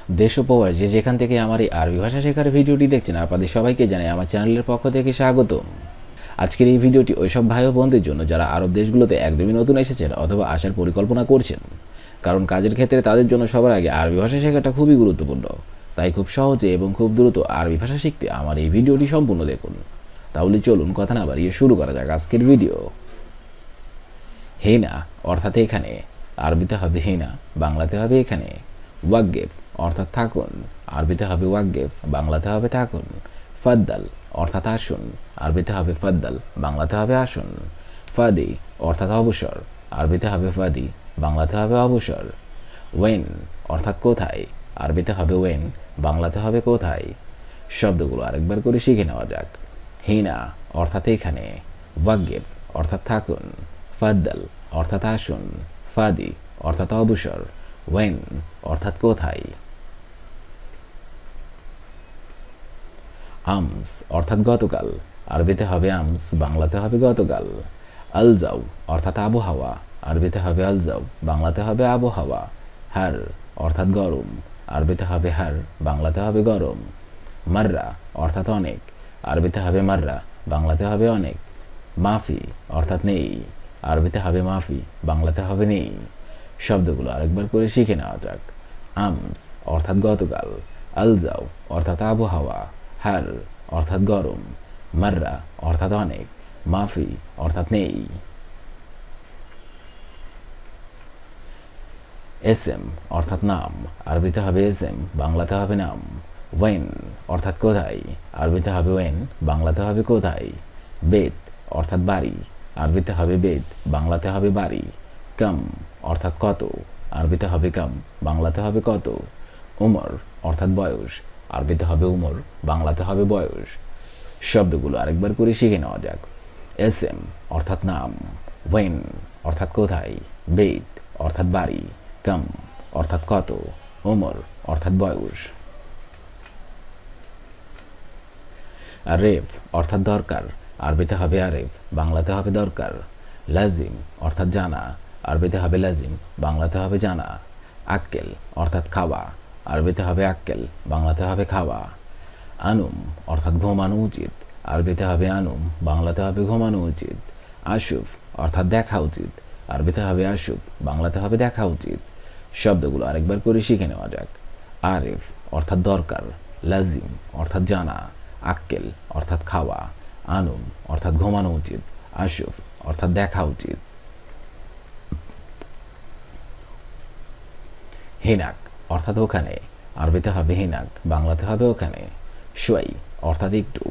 দেশ ও প্রবাস যে যেখান থেকে আমার এই আরবি ভাষা শেখার ভিডিওটি দেখছেন, আপনাদের সবাইকে জানাই আমার চ্যানেলের পক্ষ থেকে স্বাগতম। আজকের এই ভিডিওটি ওইসব ভাই ও বোনদের জন্য যারা আরব দেশগুলোতে একদমই নতুন এসেছেন অথবা আসার পরিকল্পনা করছেন। কারণ কাজের ক্ষেত্রে তাদের জন্য সবার আগে আরবি ভাষা শেখাটা খুবই গুরুত্বপূর্ণ। তাই খুব সহজে এবং খুব দ্রুত আরবি ভাষা শিখতে আমার এই ভিডিওটি সম্পূর্ণ দেখুন। তাহলে চলুন কথা না বাড়িয়ে শুরু করা যাক আজকের ভিডিও। হেনা অর্থাৎ এখানে, আরবিতে হবে হেনা, বাংলাতে হবে এখানে। ওয়াকগেফ অর্থাৎ থাকুন, আরবিতে হবে ওয়াকগেফ, বাংলাতে হবে থাকুন। ফাদ্দাল অর্থাৎ আসুন, আরবিতে হবে ফাদ্দাল, বাংলাতে হবে আসুন। ফাদি অর্থাৎ অবসর, আরবিতে হবে ফাদি, বাংলাতে হবে অবসর। ওয়েন অর্থাৎ কোথায়, আরবিতে হবে ওয়েন, বাংলাতে হবে কোথায়। শব্দগুলো আরেকবার করে শিখে নেওয়া যাক। হিনা অর্থাৎ এখানে, ওয়াকগেফ অর্থাৎ থাকুন, ফাদ্দাল অর্থাৎ আসুন, ফাদি অর্থাৎ অবসর, ওয়েন অর্থাৎ কোথায়। আমস অর্থাৎ গতকাল, আরবিতে হবে আমস, বাংলাতে হবে গতকাল। আলজাও অর্থাৎ আবহাওয়া, আরবিতে হবে আলজাও, বাংলাতে হবে আবহাওয়া। হার অর্থাৎ গরম, আরবিতে হবে হার, বাংলাতে হবে গরম। মাররা অর্থাৎ অনেক, আরবিতে হবে মাররা, বাংলাতে হবে অনেক। মাফি অর্থাৎ নেই, আরবিতে হবে মাফি, বাংলাতে হবে নেই। শব্দগুলো আরেকবার করে শিখে নেওয়া যাক। আমস অর্থাৎ গতকাল, আলজাও অর্থাৎ আবহাওয়া, হার অর্থাৎ গরম, মাররা অর্থাৎ অনেক, মাফি অর্থাৎ নেই। এসএম অর্থাৎ নাম, আরবিতে হবে এসএম, বাংলাতে হবে নাম। ওয়েন অর্থাৎ কোথায়, আরবিতে হবে ওয়েন, বাংলাতে হবে কোথায়। বেত অর্থাৎ বাড়ি, আরবিতে হবে বেত, বাংলাতে হবে বাড়ি। কাম অর্থাৎ কত, আরবিতে হবে কাম, বাংলাতে হবে কত। উমর অর্থাৎ বয়স, আরবিতে হবে উমর, বাংলাতে হবে বয়স। শব্দগুলো আরেকবার করে শিখে নেওয়া যাক। এসএম অর্থাৎ নাম, ওয়েন অর্থাৎ কোথায়, বেত অর্থাৎ বাড়ি, কাম অর্থাৎ কত, উমর অর্থাৎ বয়স। আরেফ অর্থাৎ দরকার, আরবিতে হবে আরেফ, বাংলাতে হবে দরকার। লাজিম অর্থাৎ জানা, আরবিতে হবে লাজিম, বাংলাতে হবে জানা। আক্কেল অর্থাৎ খাওয়া, আরবিতে হবে আক্কেল, বাংলাতে হবে খাওয়া। আনুম অর্থাৎ ঘুমানো উচিত, আরবিতে হবে আনুম, বাংলাতে হবে ঘুমানো উচিত। আশুফ অর্থাৎ দেখা উচিত, আরবিতে হবে আশুফ, বাংলাতে হবে দেখা উচিত। শব্দগুলো আরেকবার করে শিখে নেওয়া যাক। আরেফ অর্থাৎ দরকার, লাজিম অর্থাৎ জানা, আক্কেল অর্থাৎ খাওয়া, আনুম অর্থাৎ ঘুমানো উচিত, আশুফ অর্থাৎ দেখা উচিত। হিনাক অর্থাৎ ওখানে, আরবিতে হবে হিনাক, বাংলাতে হবে ওখানে। শোয়াই অর্থাৎ একটু,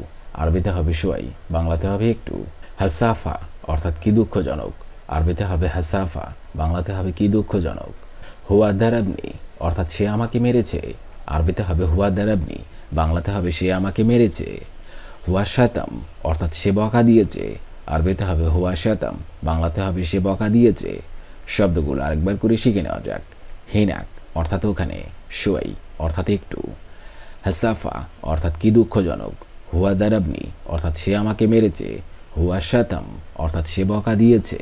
আরবিতে হবে শোয়াই, বাংলাতে হবে একটু। হাসাফা অর্থাৎ কি দুঃখজনক, আরবিতে হবে হাসাফা, বাংলাতে হবে কি দুঃখজনক। হুয়া দারাবনি অর্থাৎ সে আমাকে মেরেছে, আরবিতে হবে হুয়া দারাবনি, বাংলাতে হবে সে আমাকে মেরেছে। হুয়া শাতাম অর্থাৎ সে বকা দিয়েছে, আরবিতে হবে হুয়া শাতাম, বাংলাতে হবে সে বকা দিয়েছে। শব্দগুলো আরেকবার করে শিখে নেওয়া যাক। হিনাক অর্থাৎ ওখানে, শোয়াই অর্থাৎ একটু, হাসাফা অর্থাৎ কি দুঃখজনক, হুয়া দারাবনি অর্থাৎ সে আমাকে মেরেছে, হুয়া শাতাম অর্থাৎ সে বকা দিয়েছে।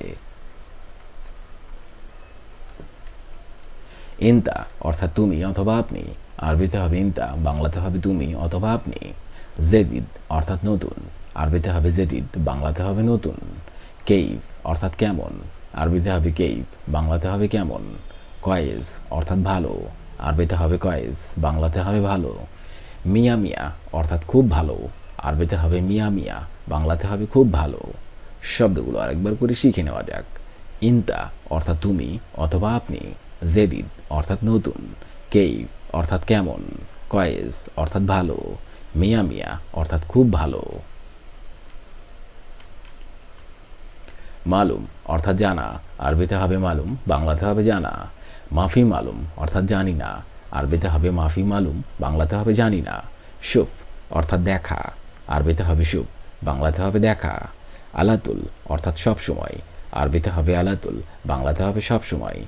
ইনতা অর্থাৎ তুমি অথবা আপনি, আরবিতে হবে ইনতা, বাংলাতে হবে তুমি অথবা আপনি। জেদিদ অর্থাৎ নতুন, আরবিতে হবে জেদিদ, বাংলাতে হবে নতুন। কেইফ অর্থাৎ কেমন, আরবিতে হবে কেইফ, বাংলাতে হবে কেমন। কয়েস অর্থাৎ ভালো, আরবিতে হবে কয়েস, বাংলাতে হবে ভালো। মিয়া মিয়া অর্থাৎ খুব ভালো, আরবিতে হবে মিয়া মিয়া, বাংলাতে হবে খুব ভালো। শব্দগুলো আরেকবার করে শিখে নেওয়া যাক। ইনতা অর্থাৎ তুমি অথবা আপনি, জেদিদ অর্থাৎ নতুন, কেইফ অর্থাৎ কেমন, কয়েস অর্থাৎ ভালো, মিয়া মিয়া অর্থাৎ খুব ভালো। মালুম অর্থাৎ জানা, আরবিতে হবে মালুম, বাংলাতে হবে জানা। মাফি মালুম অর্থাৎ জানি না, আরবিতে হবে মাফি মালুম, বাংলাতে হবে জানি না। শুফ অর্থাৎ দেখা, আরবিতে হবে শুফ, বাংলাতে হবে দেখা। আলাতুল অর্থাৎ সব সময়, আরবিতে হবে আলাতুল, বাংলাতে হবে সব সময়।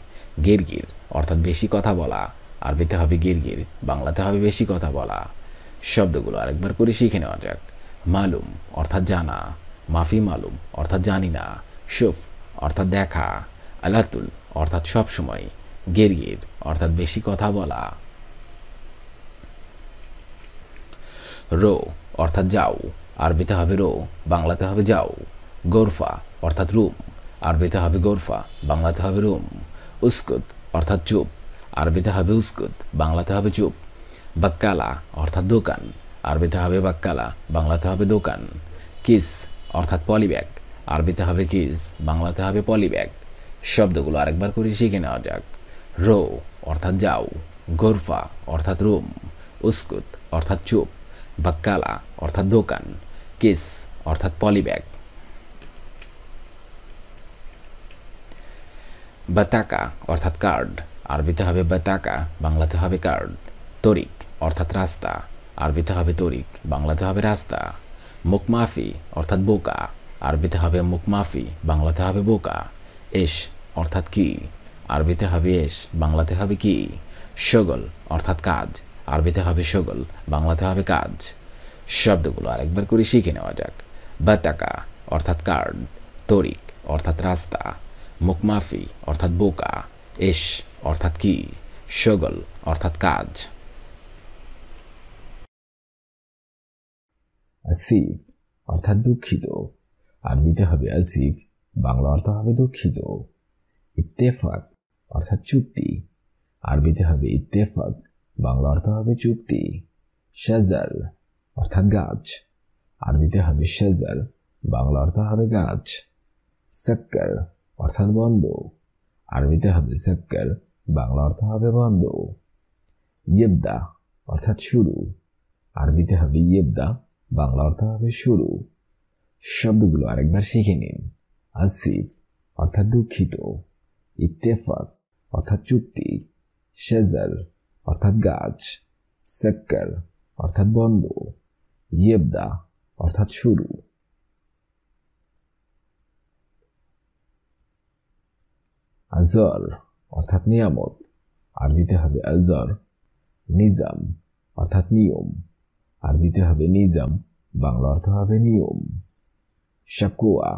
গিরগির অর্থাৎ বেশি কথা বলা, আরবিতে হবে গিরগির, বাংলাতে হবে বেশি কথা বলা। শব্দগুলো আরেকবার করে শিখে নেওয়া যাক। মালুম অর্থাৎ জানা, মাফি মালুম অর্থাৎ জানি না, শুফ অর্থাৎ দেখা, আলাতুল অর্থাৎ সব সময়, গিরগির অর্থাৎ বেশি কথা বলা। রো অর্থাৎ যাও, আরবিতে হবে রো, বাংলাতে হবে যাও। গোরফা অর্থাৎ রুম, আরবিতে হবে গোরফা, বাংলাতে হবে রুম। উস্কুত অর্থাৎ চুপ, আরবিতে হবে উস্কুত, বাংলাতে হবে চুপ। বাক্কালা অর্থাৎ দোকান, আরবিতে হবে বাক্কালা, বাংলাতে হবে দোকান। কিস অর্থাৎ পলিব্যাগ, আরবিতে হবে কিস, বাংলাতে হবে পলিব্যাগ। শব্দগুলো আরেকবার করে শিখে নেওয়া যাক। রো অর্থাৎ যাও, গোরফা অর্থাৎ রুম, উস্কুত অর্থাৎ চুপ, বাক্কালা অর্থাৎ দোকান, কিস অর্থাৎ পলিব্যাগ। বাতাকা অর্থাৎ কার্ড, আরবিতে হবে বাতাকা, বাংলাতে হবে কার্ড। তরিক অর্থাৎ রাস্তা, আরবিতে হবে তরিক, বাংলাতে হবে রাস্তা। মুকমাফি অর্থাৎ বোকা, আরবিতে হবে মুকমাফি, বাংলাতে হবে বোকা। এশ অর্থাৎ কি, আরবিতে হবে এশ, বাংলাতে হবে কি। শগল অর্থাৎ কাজ, আরবিতে হবে শগল, বাংলাতে হবে কাজ। শব্দগুলো আরেকবার করে শিখে নেওয়া যাক। বাতাকা অর্থাৎ কার্ড, তরিক অর্থাৎ রাস্তা, মুকমাফি অর্থাৎ বোকা, এশ অর্থাৎ কি, শগল অর্থাৎ কাজ। আসিফ অর্থাৎ দুঃখিত, আরবিতে হবে আসিফ, বাংলা অর্থ হবে দুঃখিত। ইত্তেফাক অর্থাৎ চুক্তি, আরবিতে হবে ইত্তেফাক, বাংলা অর্থ হবে চুক্তি। শাজার অর্থাৎ গাছ, আরবিতে হবে শাজার, বাংলা অর্থ হবে গাছ। সাক্কার অর্থাৎ বন্ধ, আরবিতে হবে সাক্কার, বাংলা অর্থ হবে বন্ধ। ইয়েবদা অর্থাৎ শুরু, আরবিতে হবে ইয়েবদা, বাংলা অর্থ হবে শুরু। শব্দগুলো আরেকবার শিখে নিন। আসিফ অর্থাৎ দুঃখিত, ইত্তেফাক অর্থাৎ চুক্তি, শাজার অর্থাৎ গাছ, সাক্কার অর্থাৎ বন্ধ, ইয়েবদা অর্থাৎ শুরু। আজর অর্থাৎ নিয়ামত, আরবিতে হবে আজর, নিজাম অর্থাৎ নিয়ম, আরবিতে হবে নিজাম, বাংলা অর্থ হবে নিয়ম। শাকুয়া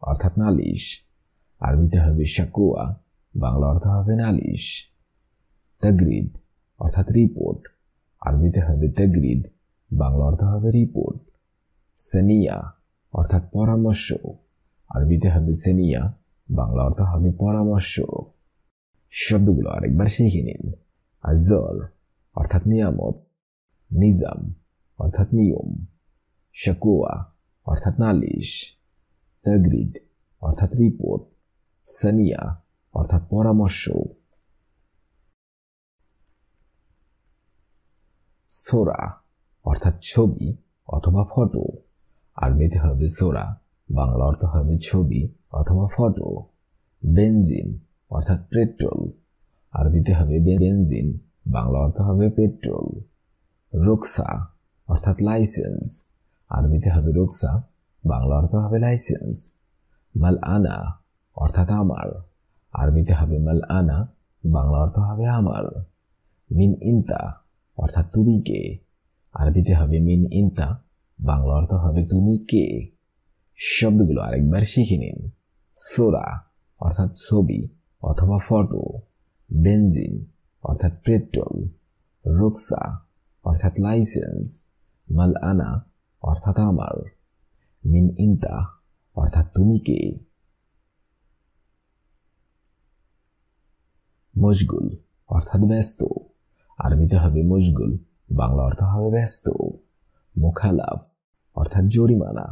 অর্থাৎ নালিশ, আরবিতে হবে শাকুয়া, বাংলা অর্থ হবে নালিশ। তাগরিদ অর্থাৎ রিপোর্ট, আরবিতে হবে তাগরিদ, বাংলা অর্থ হবে রিপোর্ট। সানিয়া অর্থাৎ পরামর্শ, আরবিতে হবে সানিয়া, বাংলা অর্থ হবে পরামর্শ। শব্দগুলো আরেকবার শিখে নিন। আজর অর্থাৎ নিয়ামত, নিজাম অর্থাৎ নিয়ম, শাকুয়া অর্থাৎ নালিশ, তাগরিদ অর্থাৎ রিপোর্ট, সানিয়া অর্থাৎ পরামর্শ। সোরা অর্থাৎ ছবি অথবা ফটো, আরবিতে হবে সোরা, বাংলা অর্থ হবে ছবি অথবা ফটো। বেনজিন অর্থাৎ পেট্রোল, আরবিতে হবে বেনজিন, বাংলা অর্থ হবে পেট্রোল। রুকসা অর্থাৎ লাইসেন্স, আরবিতে হবে রুকসা, বাংলা অর্থ হবে লাইসেন্স। মাল আনা অর্থাৎ আমার, আরবিতে হবে মাল আনা, বাংলা অর্থ হবে আমার। মিন ইনতা অর্থাৎ তুমি কে, আরবিতে হবে মিন ইনতা, বাংলা অর্থ হবে তুমি কে। শব্দগুলো আরেকবার শিখে নিন। সোরা অর্থাৎ ছবি অথবা ফটো, বেনজিন অর্থাৎ পেট্রোল, রুকসা অর্থাৎ লাইসেন্স, মাল আনা অর্থাৎ আমার, মিন ইনতা অর্থাৎ তুমি কে। মশগুল অর্থাৎ ব্যস্ত, আরবিতে হবে মশগুল, বাংলা অর্থ হবে ব্যস্ত। মুখালাফ অর্থাৎ জরিমানা,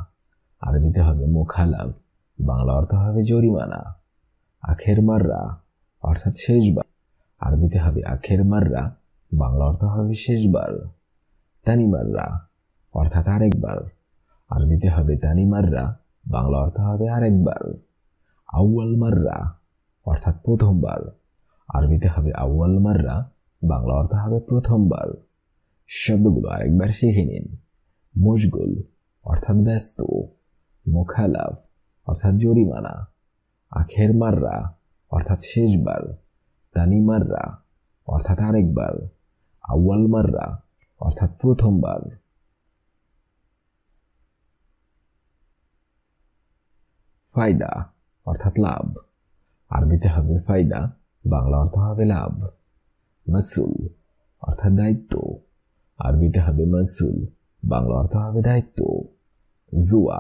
আরবিতে হবে মুখালাফ, বাংলা অর্থ হবে জরিমানা। আখের মাররা অর্থাৎ শেষবার, আরবিতে হবে আখের মাররা, বাংলা অর্থ হবে শেষবার। তানি মাররা অর্থাৎ আরেকবার, আরবিতে হবে তানি মাররা, বাংলা অর্থ হবে আরেকবার। আউয়াল মাররা অর্থাৎ প্রথমবার, আরবিতে হবে আউয়াল মাররা, বাংলা অর্থ হবে প্রথমবার। শব্দগুলো আরেকবার শিখে নিন। মশগুল অর্থাৎ ব্যস্ত, মুখালাফ অর্থাৎ জরিমানা, আখের মাররা অর্থাৎ শেষবার, তানি মাররা অর্থাৎ আরেকবার, আউয়াল মাররা অর্থাৎ প্রথমবার। ফায়দা অর্থাৎ লাভ, আরবিতে হবে ফায়দা, বাংলা অর্থ হবে লাভ। মাসুল অর্থাৎ দায়িত্ব, আরবিতে হবে মাসুল, বাংলা অর্থ হবে দায়িত্ব। জুয়া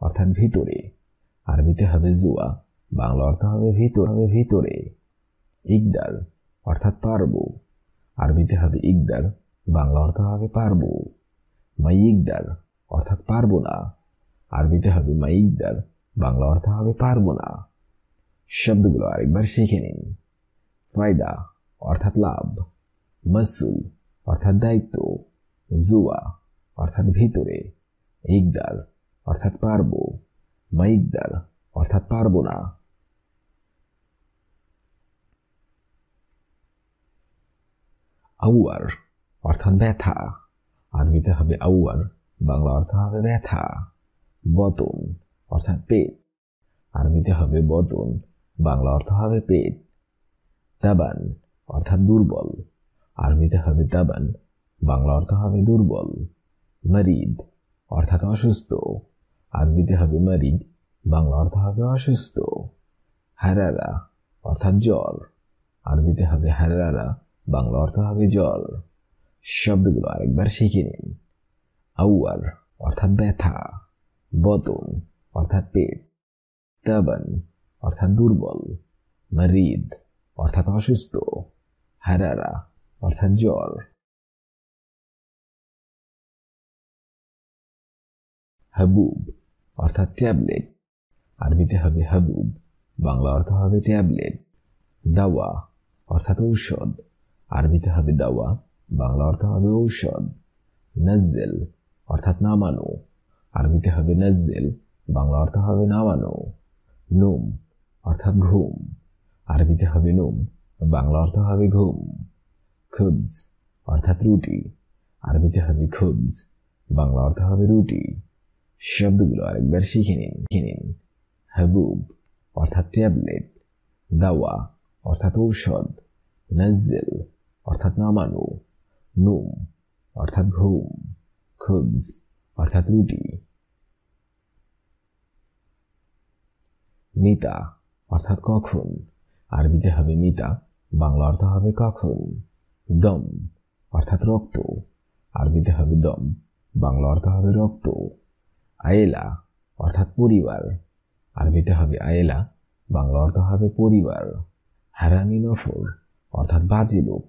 অর্থাৎ ভিতরে, আরবিতে হবে জুয়া, বাংলা অর্থ হবে ভিতরে। ইকদার অর্থাৎ পারবো, আরবিতে হবে ইকদার, বাংলা অর্থ হবে পারবো। মাই ইকদার অর্থাৎ পারবো না, আরবিতে হবে মাই ইকদার, বাংলা অর্থ হবে পারবো না। শব্দগুলো আরেকবার শিখে নিন। ফায়দা অর্থাৎ লাভ, মাসুল অর্থাৎ দায়িত্ব, জুয়া অর্থাৎ ভিতরে, ইকদার অর্থাৎ পারবো, মাইকদার অর্থাৎ পারবো না। আউয়ার অর্থাৎ ব্যথা, আরবিতে হবে আউয়ার, বাংলা অর্থ হবে ব্যথা। বতন অর্থাৎ পেট, আরবিতে হবে বতন, বাংলা অর্থ হবে পেট। তাবান অর্থাৎ দুর্বল, আরবিতে হবে তাবান, বাংলা অর্থ হবে দুর্বল। মরিদ অর্থাৎ অসুস্থ, আরবিতে হবে মরিদ, বাংলা অর্থ হবে অসুস্থ। হারারা অর্থাৎ জ্বর, আরবিতে হবে হারারা, বাংলা অর্থ হবে জ্বর। শব্দগুলো আরেকবার শিখে নিন। আউয়ার অর্থাৎ ব্যথা, বতন অর্থাৎ পেট, তাবান অর্থাৎ দুর্বল, মরিদ অর্থাৎ অসুস্থ, হারারা অর্থাৎ জ্বর। হাবুব অর্থাৎ ট্যাবলেট, আরবিতে হবে হাবুব, বাংলা অর্থ হবে ট্যাবলেট। দাওয়া অর্থাৎ ঔষধ, আরবিতে হবে দাওয়া, বাংলা অর্থ হবে ঔষধ। নজ্জেল অর্থাৎ নামানো, আরবিতে হবে নজ্জেল, বাংলা অর্থ হবে নামানো। নুম অর্থাৎ ঘুম, আরবিতে হবে নুম, বাংলা অর্থ হবে ঘুম। খুবজ অর্থাৎ রুটি, আরবিতে হবে খুবজ, বাংলা অর্থ হবে রুটি। শব্দগুলো আরেকবার শিখে নিন। হাবুব অর্থাৎ ট্যাবলেট, দাওয়া অর্থাৎ ঔষধ, নজ্জেল অর্থাৎ নামানো, নুম অর্থাৎ ঘুম, খুবজ অর্থাৎ রুটি। মিতা অর্থাৎ কখন, আরবিতে হবে মিতা, বাংলা অর্থ হবে কখন। দম অর্থাৎ রক্ত, আরবিতে হবে দম, বাংলা অর্থ হবে রক্ত। আয়েলা অর্থাৎ পরিবার, আরবিতে হবে আয়েলা, বাংলা অর্থ হবে পরিবার। হারামি নফর অর্থাৎ বাজে লোক,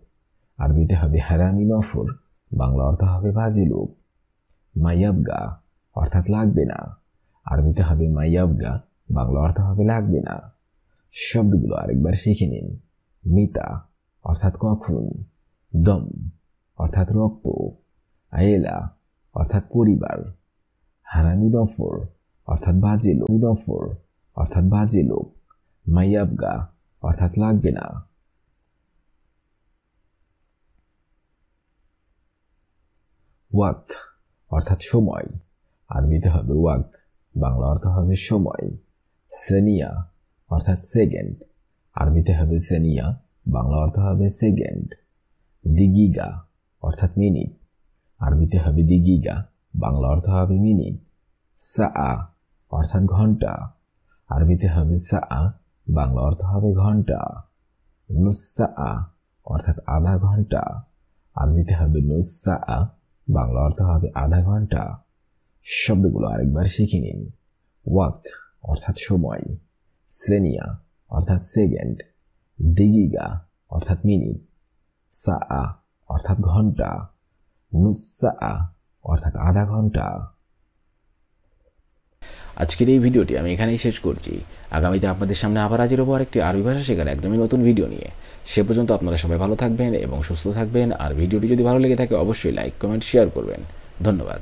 আরবিতে হবে হারামি নফর, বাংলা অর্থ হবে বাজে লোক। মাইয়াবগা অর্থাৎ লাগবে না, আরবিতে হবে মাইয়াবগা, বাংলা অর্থ হবে লাগবে না। শব্দগুলো আরেকবার শিখে নিন। মিতা অর্থাৎ কখন, দম অর্থাৎ রক্ত, আয়েলা অর্থাৎ পরিবার, হারামি নফর অর্থাৎ বাজে লোক, মাইয়াবগা অর্থাৎ লাগবে না। ওয়াক্ত অর্থাৎ সময়, আরবিতে হবে ওয়াক্ত, বাংলা অর্থ হবে সময়। সেনিয়া অর্থাৎ সেকেন্ড, আরবিতে হবে সেনিয়া, বাংলা অর্থ হবে সেকেন্ড। দিগিগা অর্থাৎ মিনিট, আরবিতে হবে দিগিগা, বাংলা অর্থ হবে মিনিট। সাআ অর্থাৎ ঘন্টা, আরবিতে হবে সাআ, বাংলা অর্থ হবে ঘন্টা। নুসসাআ অর্থাৎ আধা ঘন্টা, আরবিতে হবে নুসসাআ, বাংলা অর্থ হবে আধা ঘন্টা। শব্দগুলো আরেকবার শিখে নিন। ওয়াক্ত অর্থাৎ সময়, সেনিয়া অর্থাৎ সেকেন্ড, দিগিগা অর্থাৎ মিনিট, সাআ অর্থাৎ ঘন্টা, নুসসাআ অর্থাৎ আধা ঘন্টা। আজকের এই ভিডিওটি আমি এখানেই শেষ করছি। আগামীতে আপনাদের সামনে আবার হাজির হবো আরেকটি আরবি ভাষা শেখার একদমই নতুন ভিডিও নিয়ে। সে পর্যন্ত আপনারা সবাই ভালো থাকবেন এবং সুস্থ থাকবেন। আর ভিডিওটি যদি ভালো লেগে থাকে অবশ্যই লাইক, কমেন্ট, শেয়ার করবেন। ধন্যবাদ।